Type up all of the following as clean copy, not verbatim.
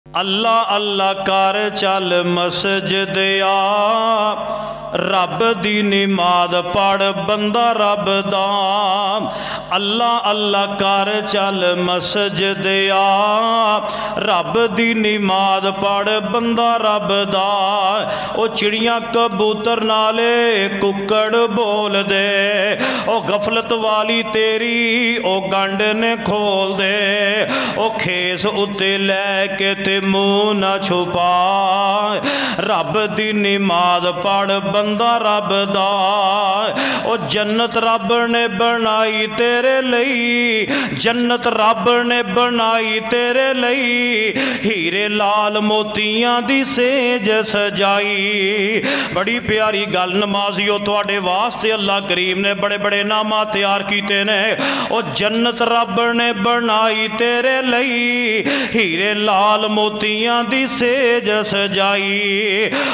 अल्लाह अल्लाह कर चल मस्जिद आ, रब दी नमाज पढ़ बंदा रब दा। अल्लाह अल्लाह कर चल मस्जिद आ, रब दी नमाज पढ़ बंदा रब दा। ओ चिड़ियां कबूतर नाले कुकड़ बोल दे, ओ गफलत वाली तेरी ओ गंड ने खोल दे। ओ खेस उत्ते लैके ते मुँह ना छुपा, रब दी नमाज पढ़ बंदा रब दा। ओ जन्नत रब ने बनाई तेरे लई, जन्नत रब ने बनाई तेरे लई, हीरे लाल मोतियां दी सेज सजाई। बड़ी प्यारी गल नमाजियो तुहाडे वास्ते अल्लाह करीम ने बड़े बड़े नामा तैयार कीते ने। ओ जन्नत रब ने बनाई तेरे लई, हीरे लाल मोतियां दी सेज सजाई।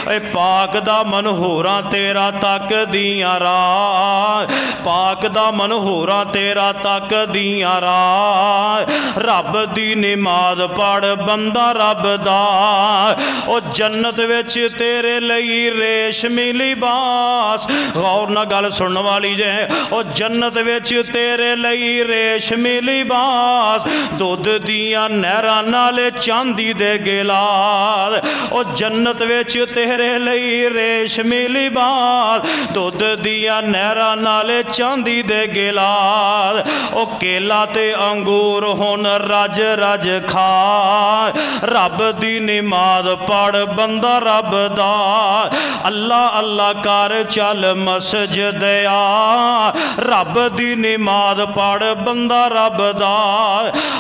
ए पाक दा मनहूरा तेरा तक दियां राह, पाक दा मनहूरा तेरा तक दियां राह। रब दी नमाज पढ़ बंदा रब दा। ओ जन्नत विच तेरे लई रेशमी लिबास, गौर नाल गल सुनने वाली जे। ओ जन्नत विच तेरे लई रेशमी लिबास, दुध दियां नहरां नाल चांदी दे गिलास। ओ जन्नत विच तेरे लई रेशमी लिबास, दुध दियां नहरां नाल चांदी दे गिलास। ओ केला ते अंगूर हुन रज रज खा, रब दी नमाज पढ़ बंदा रब दा। अल्लाह अल्लाह कर चल मस्जिद आ, रब दी नमाज पढ़ बंदा रब दा।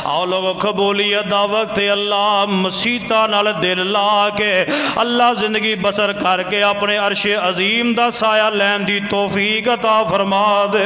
आओ लोग कबूलियत दा वक्त अल्लाह मसीता नाल दिल ला के अल्लाह जिंदगी बसर करके अपने अर्श अजीम दा साया लैन दी तौफीक अता फरमा दे।